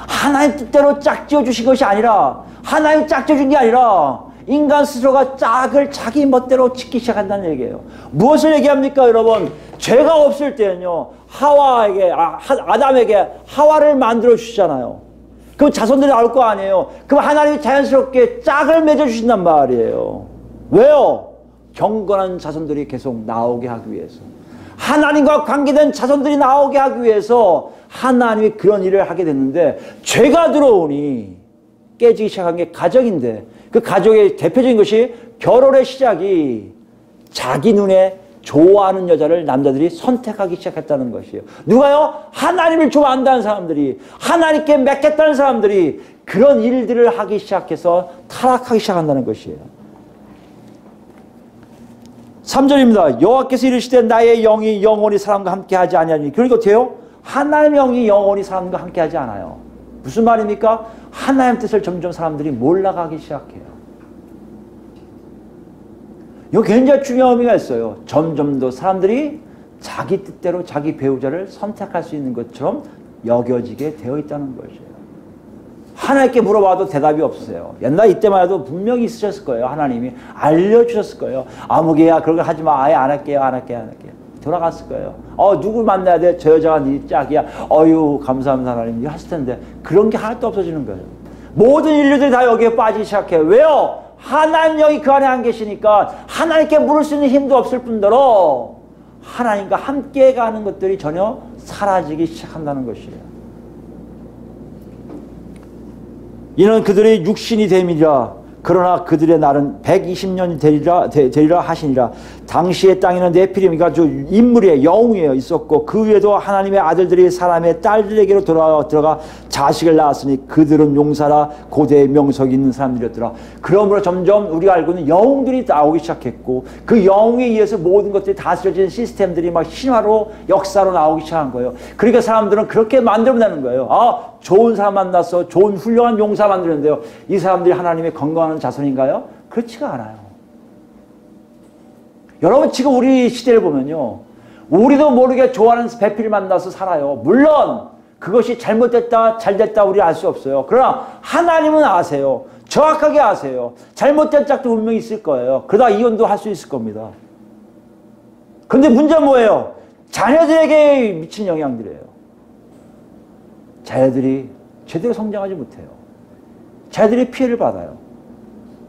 하나님 뜻대로 짝지어 주신 것이 아니라 하나님 짝지어 준 게 아니라 인간 스스로가 짝을 자기 멋대로 짓기 시작한다는 얘기예요. 무엇을 얘기합니까 여러분? 죄가 없을 때는요. 아담에게 하와를 만들어 주시잖아요. 그럼 자손들이 나올 거 아니에요. 그럼 하나님이 자연스럽게 짝을 맺어주신단 말이에요. 왜요? 경건한 자손들이 계속 나오게 하기 위해서. 하나님과 관계된 자손들이 나오게 하기 위해서 하나님이 그런 일을 하게 됐는데 죄가 들어오니 깨지기 시작한 게 가정인데 그 가족의 대표적인 것이 결혼의 시작이 자기 눈에 좋아하는 여자를 남자들이 선택하기 시작했다는 것이에요. 누가요? 하나님을 좋아한다는 사람들이, 하나님께 맺겠다는 사람들이 그런 일들을 하기 시작해서 타락하기 시작한다는 것이에요. 3절입니다. 여호와께서 이르시되 나의 영이 영원히 사람과 함께하지 아니하니. 그러니까 어때요? 하나님의 영이 영원히 사람과 함께하지 않아요. 무슨 말입니까? 하나님의 뜻을 점점 사람들이 몰라가기 시작해요. 이거 굉장히 중요한 의미가 있어요. 점점 더 사람들이 자기 뜻대로 자기 배우자를 선택할 수 있는 것처럼 여겨지게 되어 있다는 것이에요. 하나님께 물어봐도 대답이 없으세요. 옛날 이때만 해도 분명히 있으셨을 거예요. 하나님이 알려주셨을 거예요. 아무개야 그런 거 하지 마. 아예 안 할게요. 안 할게요. 안 할게요. 돌아갔을 거예요. 누구 만나야 돼? 저 여자가 네 짝이야. 어유 감사합니다 하나님. 이거 하실 텐데 그런 게 하나도 없어지는 거예요. 모든 인류들이 다 여기에 빠지기 시작해요. 왜요? 하나님 영이 그 안에 안 계시니까 하나님께 물을 수 있는 힘도 없을 뿐더러 하나님과 함께 가는 것들이 전혀 사라지기 시작한다는 것이에요. 이는 그들의 육신이 됨이라. 그러나 그들의 날은 120년이 되리라 하시니라. 당시의 땅에는 네피림이가 인물이에요. 영웅이에요. 있었고 그 위에도 하나님의 아들들이 사람의 딸들에게로 들어가 자식을 낳았으니 그들은 용사라 고대의 명석이 있는 사람들이었더라. 그러므로 점점 우리가 알고 있는 영웅들이 나오기 시작했고 그 영웅에 의해서 모든 것들이 다스려지는 시스템들이 막 신화로 역사로 나오기 시작한 거예요. 그러니까 사람들은 그렇게 만들어내는 거예요. 좋은 사람 만나서 좋은 훌륭한 용사 만드는데요. 이 사람들이 하나님의 건강한 자손인가요? 그렇지가 않아요. 여러분 지금 우리 시대를 보면요. 우리도 모르게 좋아하는 배필을 만나서 살아요. 물론 그것이 잘못됐다 잘됐다 우리 알 수 없어요. 그러나 하나님은 아세요. 정확하게 아세요. 잘못된 짝도 분명히 있을 거예요. 그러다 이혼도 할 수 있을 겁니다. 그런데 문제는 뭐예요? 자녀들에게 미친 영향들이에요. 자녀들이 제대로 성장하지 못해요. 자녀들이 피해를 받아요.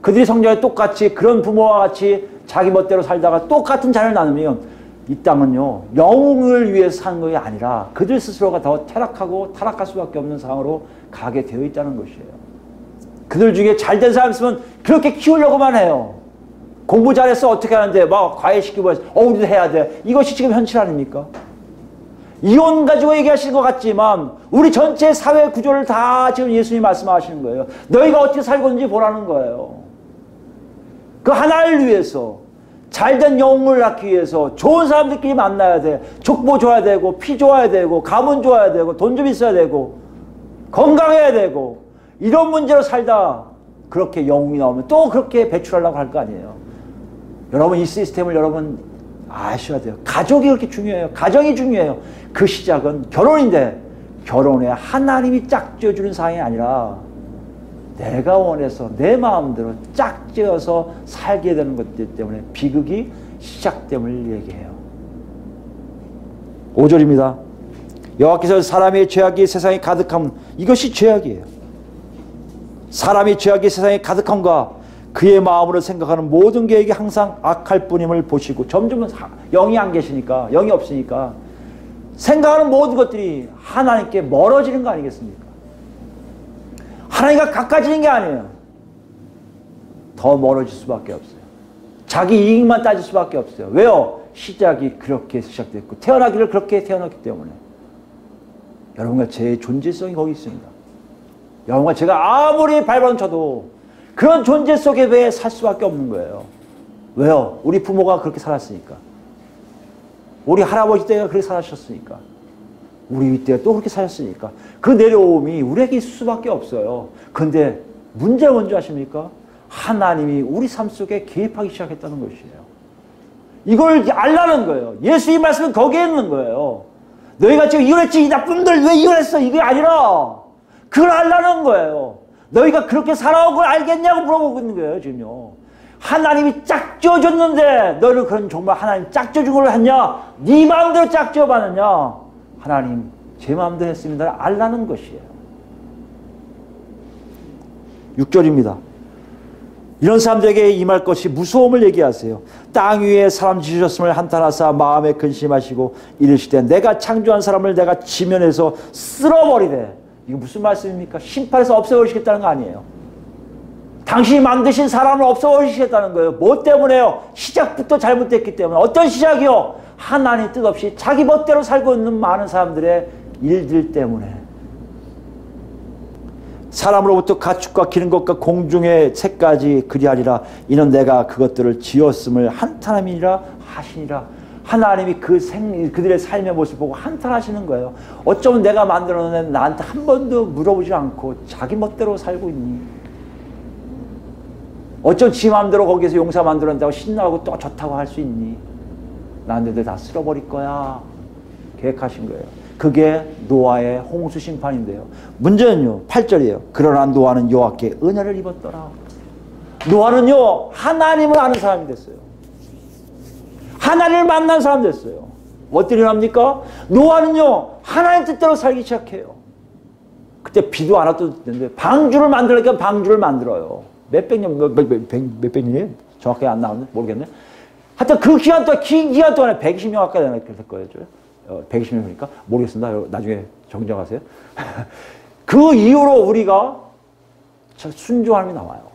그들이 성장에 똑같이 그런 부모와 같이 자기 멋대로 살다가 똑같은 자녀를 낳으면 이 땅은요 영웅을 위해서 사는 것이 아니라 그들 스스로가 더 타락하고 타락할 수밖에 없는 상황으로 가게 되어 있다는 것이에요. 그들 중에 잘된 사람 있으면 그렇게 키우려고만 해요. 공부 잘해서 어떻게 하는데 막 과외시키고 해서 우리도 해야 돼. 이것이 지금 현실 아닙니까? 이혼 가지고 얘기하시는 것 같지만 우리 전체 사회 구조를 다 지금 예수님이 말씀하시는 거예요. 너희가 어떻게 살고 있는지 보라는 거예요. 그 하나를 위해서 잘된 영웅을 낳기 위해서 좋은 사람들끼리 만나야 돼. 족보 줘야 되고 피 줘야 되고 가문 줘야 되고 돈 좀 있어야 되고 건강해야 되고 이런 문제로 살다 그렇게 영웅이 나오면 또 그렇게 배출하려고 할 거 아니에요. 여러분 이 시스템을 여러분 아셔야 돼요. 가족이 그렇게 중요해요. 가정이 중요해요. 그 시작은 결혼인데 결혼에 하나님이 짝지어주는 상황이 아니라 내가 원해서 내 마음대로 짝지어서 살게 되는 것들 때문에 비극이 시작됨을 얘기해요. 5절입니다. 여호와께서 사람의 죄악이 세상에 가득함. 이것이 죄악이에요. 사람의 죄악이 세상에 가득함과 그의 마음으로 생각하는 모든 계획이 항상 악할 뿐임을 보시고 점점 영이 안 계시니까 영이 없으니까 생각하는 모든 것들이 하나님께 멀어지는 거 아니겠습니까? 하나님과 가까워지는 게 아니에요. 더 멀어질 수밖에 없어요. 자기 이익만 따질 수밖에 없어요. 왜요? 시작이 그렇게 시작됐고 태어나기를 그렇게 태어났기 때문에 여러분과 제 존재성이 거기 있습니다. 여러분과 제가 아무리 발버둥 쳐도 그런 존재 속에 왜 살 수밖에 없는 거예요. 왜요? 우리 부모가 그렇게 살았으니까. 우리 할아버지 때가 그렇게 살았으니까. 우리 때가 또 그렇게 살았으니까. 그 내려옴이 우리에게 있을 수밖에 없어요. 그런데 문제가 뭔지 아십니까? 하나님이 우리 삶 속에 개입하기 시작했다는 것이에요. 이걸 알라는 거예요. 예수의 말씀은 거기에 있는 거예요. 너희가 지금 이혼했지 이 나쁜들 왜 이혼했어? 이게 아니라 그걸 알라는 거예요. 너희가 그렇게 살아온 걸 알겠냐고 물어보고 있는 거예요, 지금요. 하나님이 짝지어줬는데 너를 그런 정말 하나님 짝지어준 걸 했냐? 네 마음대로 짝지어봤느냐? 하나님 제 마음대로 했습니다. 알라는 것이에요. 6절입니다. 이런 사람들에게 임할 것이 무서움을 얘기하세요. 땅 위에 사람 지으셨음을 한탄하사 마음에 근심하시고 이르시되 내가 창조한 사람을 내가 지면에서 쓸어버리되. 이거 무슨 말씀입니까? 심판해서 없애버리시겠다는 거 아니에요. 당신이 만드신 사람을 없애버리시겠다는 거예요. 뭐 때문에요? 시작부터 잘못됐기 때문에. 어떤 시작이요? 하나님 뜻 없이 자기 멋대로 살고 있는 많은 사람들의 일들 때문에. 사람으로부터 가축과 기는 것과 공중의 새까지 그리하리라. 이는 내가 그것들을 지었음을 한탄함이니라 하시니라. 하나님이 그들의 삶의 모습을 보고 한탄하시는 거예요. 어쩌면 내가 만들어놓은 나한테 한 번도 물어보지 않고 자기 멋대로 살고 있니? 어쩜 지 마음대로 거기서 용사 만들어낸다고 신나고 또 좋다고 할 수 있니? 나한테도 다 쓸어버릴 거야. 계획하신 거예요. 그게 노아의 홍수 심판인데요. 문제는요, 8절이에요. 그러나 노아는 여호와께 은혜를 입었더라. 노아는요, 하나님을 아는 사람이 됐어요. 하나님을 만난 사람 됐어요. 어떻게 일어납니까? 노아는요, 하나님 뜻대로 살기 시작해요. 그때 비도 안 왔던 때인데 방주를 만들려니까 방주를 만들어요. 몇백 년이에요? 정확하게 안 나오는데 모르겠네. 하여튼 그 기간 동안, 긴 기간 동안에 120년 가까이 될 거예요. 120년이니까 모르겠습니다. 나중에 정정하세요. 그 이후로 우리가 순종함이 나와요.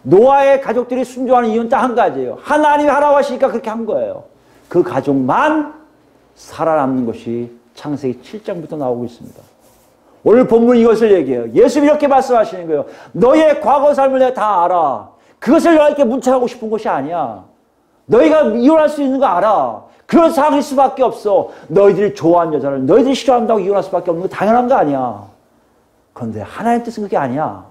노아의 가족들이 순종하는 이유는 딱 한 가지예요. 하나님이 하라고 하시니까 그렇게 한 거예요. 그 가족만 살아남는 것이 창세기 7장부터 나오고 있습니다. 오늘 본문 이것을 얘기해요. 예수님이 이렇게 말씀하시는 거예요. 너의 과거 삶을 내가 다 알아. 그것을 너에게 문책하고 싶은 것이 아니야. 너희가 이혼할 수 있는 거 알아. 그런 상황일 수밖에 없어. 너희들이 좋아하는 여자를 너희들이 싫어한다고 이혼할 수밖에 없는 거 당연한 거 아니야. 그런데 하나님의 뜻은 그게 아니야.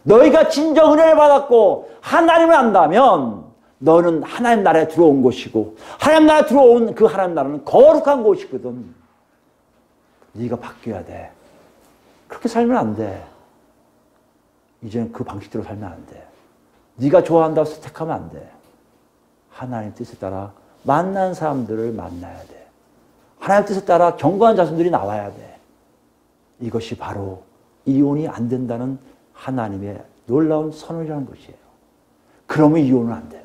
너희가 진정 은혜를 받았고 하나님을 안다면 너는 하나님 나라에 들어온 것이고 하나님 나라에 들어온 그 하나님 나라는 거룩한 곳이거든. 네가 바뀌어야 돼. 그렇게 살면 안 돼. 이제는 그 방식대로 살면 안 돼. 네가 좋아한다고 선택하면 안 돼. 하나님 뜻에 따라 만난 사람들을 만나야 돼. 하나님 뜻에 따라 견고한 자손들이 나와야 돼. 이것이 바로 이혼이 안 된다는 하나님의 놀라운 선언이라는 것이에요. 그러면 이혼은 안 돼요.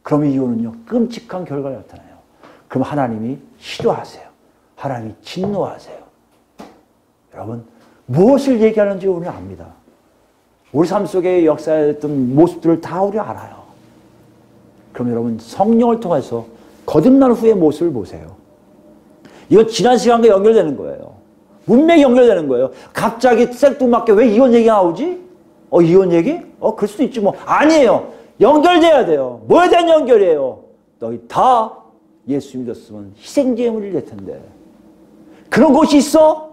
그러면 이혼은요, 끔찍한 결과를 나타나요. 그럼 하나님이 싫어하세요. 하나님이 진노하세요. 여러분, 무엇을 얘기하는지 우리는 압니다. 우리 삶 속에 역사했던 모습들을 다 우리 알아요. 그럼 여러분, 성령을 통해서 거듭난 후의 모습을 보세요. 이건 지난 시간과 연결되는 거예요. 문맥이 연결되는 거예요. 갑자기 생뚱맞게 왜 이혼 얘기가 나오지? 이혼 얘기? 그럴 수도 있지 뭐. 아니에요. 연결돼야 돼요. 뭐에 대한 연결이에요? 너희 다 예수 믿었으면 희생제물이 될 텐데. 그런 것이 있어?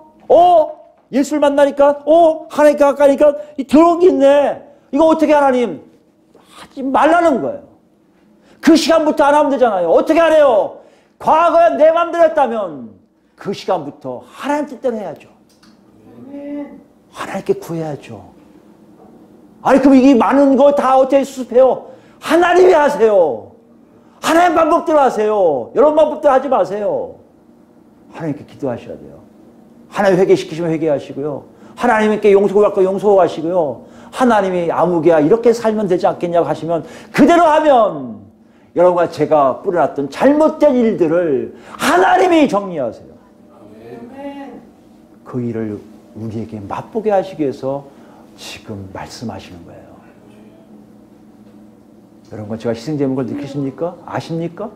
예수를 만나니까? 하나님께 가까이니까 들어온 게 있네. 이거 어떻게 하나님? 하지 말라는 거예요. 그 시간부터 안 하면 되잖아요. 어떻게 하래요? 과거에 내 맘대로 했다면 그 시간부터 하나님 뜻대로 해야죠. 하나님께 구해야죠. 아니 그럼 이게 많은 거 다 어떻게 수습해요? 하나님이 하세요. 하나님 방법대로 하세요. 여러분 방법대로 하지 마세요. 하나님께 기도하셔야 돼요. 하나님 회개시키시면 회개하시고요. 하나님께 용서할 거 용서하시고요. 하나님이 아무개야 이렇게 살면 되지 않겠냐고 하시면 그대로 하면 여러분과 제가 뿌려놨던 잘못된 일들을 하나님이 정리하세요. 그 일을 우리에게 맛보게 하시기 위해서 지금 말씀하시는 거예요. 여러분, 제가 희생제물을 느끼십니까? 아십니까?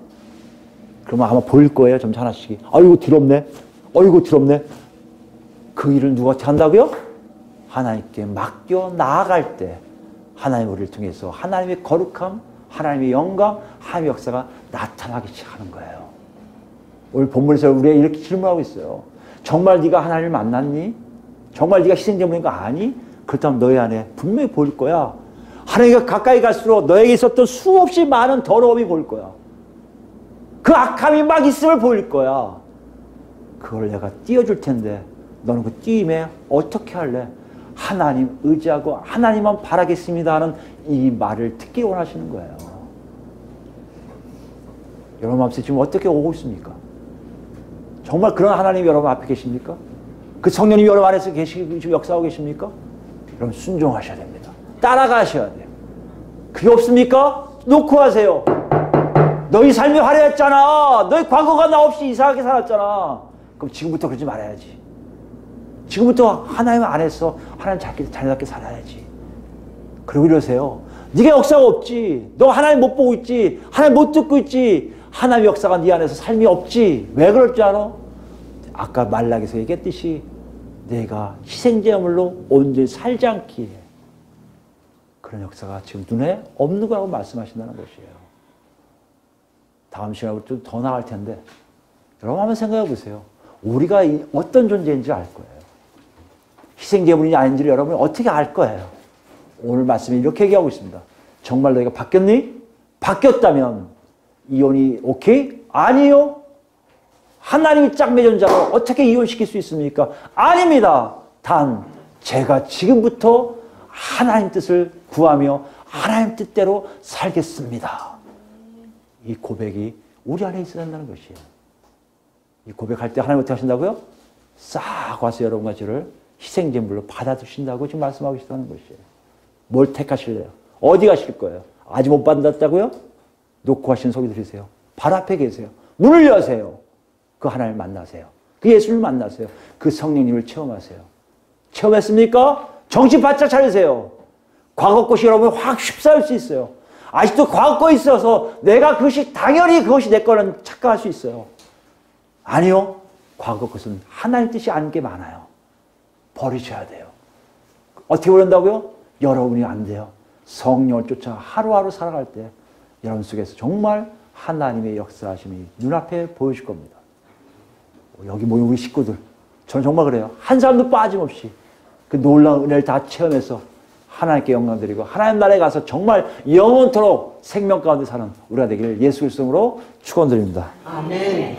그러면 아마 보일 거예요. 점차 하나씩. 아이고 더럽네. 아이고 더럽네. 그 일을 누구한테 한다고요? 하나님께 맡겨 나아갈 때 하나님 우리를 통해서 하나님의 거룩함, 하나님의 영광, 하나님의 역사가 나타나기 시작하는 거예요. 오늘 본문에서 우리가 이렇게 질문하고 있어요. 정말 네가 하나님을 만났니? 정말 네가 희생제물인 거 아니? 그렇다면 너희 안에 분명히 보일 거야. 하나님과 가까이 갈수록 너에게 있었던 수없이 많은 더러움이 보일 거야. 그 악함이 막 있음을 보일 거야. 그걸 내가 띄워줄 텐데 너는 그 띄임에 어떻게 할래? 하나님 의지하고 하나님만 바라겠습니다 하는 이 말을 듣기 원하시는 거예요. 여러분 마음속에 지금 어떻게 오고 있습니까? 정말 그런 하나님이 여러분 앞에 계십니까? 그 성령님이 여러분 안에서 지금 역사하고 계십니까? 여러분 순종하셔야 됩니다. 따라가셔야 돼요. 그게 없습니까? 놓고 하세요. 너희 삶이 화려했잖아. 너희 과거가 나 없이 이상하게 살았잖아. 그럼 지금부터 그러지 말아야지. 지금부터 하나님 안에서 하나님 자녀답게 살아야지. 그리고 이러세요. 네가 역사가 없지. 너 하나님 못 보고 있지. 하나님 못 듣고 있지. 하나님의 역사가 네 안에서 삶이 없지. 왜 그럴 줄 알아? 아까 말라기서 얘기했듯이 내가 희생제물로 온전히 살지 않기에 그런 역사가 지금 눈에 없는 거라고 말씀하신다는 것이에요. 다음 시간에 좀 더 나을 텐데 여러분 한번 생각해 보세요. 우리가 어떤 존재인지 알 거예요. 희생제물이 아닌지를 여러분이 어떻게 알 거예요. 오늘 말씀이 이렇게 얘기하고 있습니다. 정말 너희가 바뀌었니? 바뀌었다면 이혼이 오케이? 아니요. 하나님이 짝맺은 자로 어떻게 이혼시킬 수 있습니까? 아닙니다. 단 제가 지금부터 하나님 뜻을 구하며 하나님 뜻대로 살겠습니다. 이 고백이 우리 안에 있어야 한다는 것이에요. 이 고백할 때 하나님 어떻게 하신다고요? 싹 와서 여러분과 저를 희생제물로 받아주신다고 지금 말씀하고 계시다는 것이에요. 뭘 택하실래요? 어디 가실 거예요? 아직 못 받았다고요? 놓고 하시는 소리 들으세요. 바로 앞에 계세요. 문을 여세요. 그 하나님을 만나세요. 그 예수를 만나세요. 그 성령님을 체험하세요. 체험했습니까? 정신 바짝 차리세요. 과거 것이 여러분이 확 휩싸일 수 있어요. 아직도 과거 거 있어서 내가 그것이 당연히 그것이 내 거는 착각할 수 있어요. 아니요. 과거 것은 하나님 뜻이 아닌 게 많아요. 버리셔야 돼요. 어떻게 버린다고요? 여러분이 안 돼요. 성령을 쫓아 하루하루 살아갈 때 여러분 속에서 정말 하나님의 역사하심이 눈앞에 보여질 겁니다. 여기 모인 우리 식구들, 저는 정말 그래요. 한 사람도 빠짐없이 그 놀라운 은혜를 다 체험해서 하나님께 영광 드리고 하나님 나라에 가서 정말 영원토록 생명 가운데 사는 우리가 되기를 예수 그리스도로 축원드립니다. 아멘.